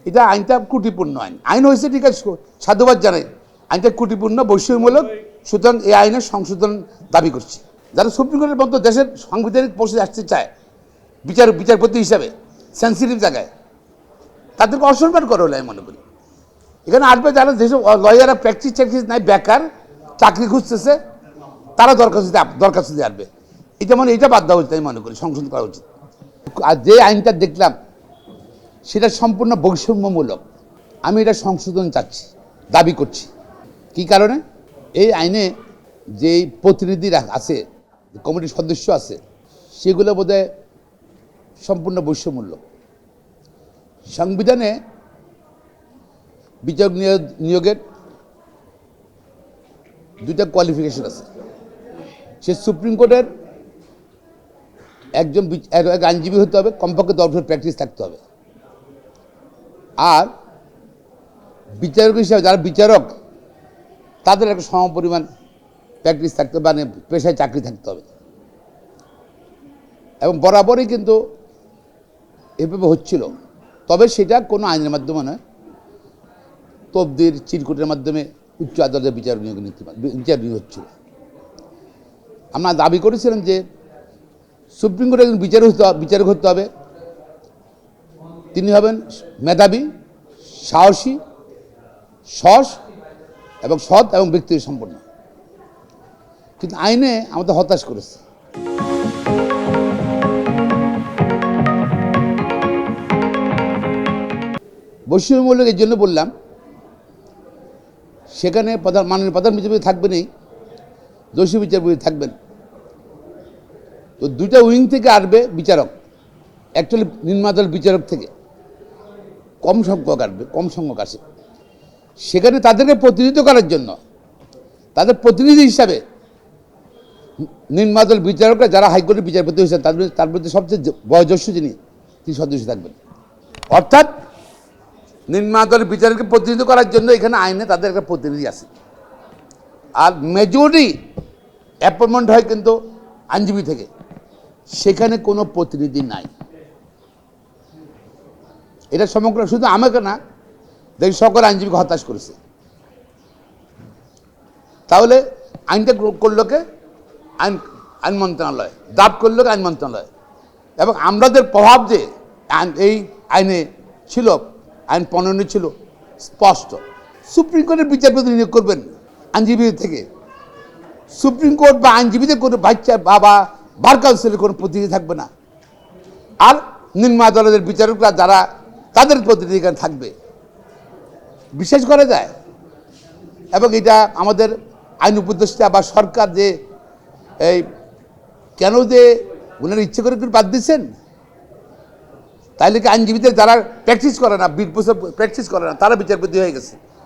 এটা আইনটা ত্রুটিপূর্ণ আইন আইন হয়েছে ঠিক আছে, সাধুবাদ জানাই, আইনটা ত্রুটিপূর্ণ বৈষম্যমূলক, সুতরাং এই আইনের সংশোধন দাবি করছি। যারা সুপ্রিম কোর্টের মতো দেশের সাংবিধানিক পরিষদে আসতে চায় বিচারপতি হিসাবে সেন্সিটিভ জায়গায়, তাদেরকে অসম্মান করে হলে আমি মনে করি। এখানে আসবে যারা যেসব লয়াররা প্র্যাকটিস নাই, বেকার, চাকরি খুঁজতেছে, তারা দরখাস্ত দিয়ে আসবে। এটা এটা বাদ দেওয়া উচিত, আমি মনে করি সংশোধন করা উচিত। আর যে আইনটা দেখলাম সেটা সম্পূর্ণ বৈষম্যমূলক, আমি এটা সংশোধন চাচ্ছি, দাবি করছি। কি কারণে? এই আইনে যে প্রতিনিধিরা আছে, কমিটির সদস্য আছে, সেগুলো বোধহয় সম্পূর্ণ বৈষম্যমূলক। সংবিধানে বিচারক নিয়োগের দুইটা কোয়ালিফিকেশন আছে। সে সুপ্রিম কোর্টের একজন আইনজীবী হতে হবে, কমপক্ষে 10 বছর প্র্যাকটিস থাকতে হবে। আর বিচারক হিসাবে যারা বিচারক, তাদের একটা সমপরিমাণ প্র্যাকটিস থাকতে হবে, মানে পেশায় চাকরি থাকতে হবে। এবং বরাবরই কিন্তু এভাবে হচ্ছিল, তবে সেটা কোনো আইনের মাধ্যমে নয়, তবদির চিরকুটের মাধ্যমে উচ্চ আদালতের বিচার নিয়োগ হচ্ছিল। আমরা দাবি করেছিলাম যে সুপ্রিম কোর্টের একজন বিচারক হতে হবে, তিনি হবেন মেধাবী, সাহসী, সৎ এবং ব্যক্তিত্ব সম্পন্ন। কিন্তু আইনে আমাদের হতাশ করেছে। বৈষম্যমূলক এই জন্য বললাম, সেখানে মাননীয় প্রধান বিচারপতি থাকবেনই, দোষী বিচারপতি থাকবেন। তো দুইটা উইং থেকে আসবে বিচারক, অ্যাকচুয়ালি নিম্ন আদালত বিচারক থেকে কম সংখ্যক আসে। সেখানে তাদেরকে প্রতিনিধিত্ব করার জন্য, তাদের প্রতিনিধি হিসাবে নিম্ন আদালত বিচারকরা যারা হাইকোর্টের বিচারপতি হয়েছেন, তার মধ্যে সবচেয়ে বয়োজ্যেষ্ঠ তিনি সদস্য থাকবেন। অর্থাৎ নিম্ন আদালত বিচারককে প্রতিনিধিত্ব করার জন্য এখানে আইনে তাদের একটা প্রতিনিধি আছে। আর মেজরিটি অ্যাপয়েন্টমেন্ট হয় কিন্তু আইনজীবী থেকে, সেখানে কোনো প্রতিনিধি নাই। এটা সমগ্র শুধু আমাকে না, দেখি সকল আইনজীবীকে হতাশ করেছে। তাহলে আইনটা করলো কে? আইন মন্ত্রণালয়, দাব করলো আইন মন্ত্রণালয়। এবং আমাদের প্রভাব যে এই আইনে ছিল, আইন প্রণয়নে ছিল স্পষ্ট। সুপ্রিম কোর্টের বিচারপতি নিয়োগ করবেন আইনজীবী থেকে, সুপ্রিম কোর্ট বা আইনজীবীদের কোনো বা বার কাউন্সিলের কোনো প্রতিনিধি থাকবে না। আর নিম্ন আদালতের বিচারকরা যারা, তাদের প্রতিনিধি এখানে থাকবে, বিশ্বাস করা যায়? এবং এটা আমাদের আইন উপদেষ্টা বা সরকার যে এই কেন যে ওনারা ইচ্ছে করে বাদ দিচ্ছেন, তাইলে কি আইনজীবীদের যারা প্র্যাকটিস করে না, 20 বছর প্র্যাকটিস করে না, তারা বিচারপতি হয়ে গেছে?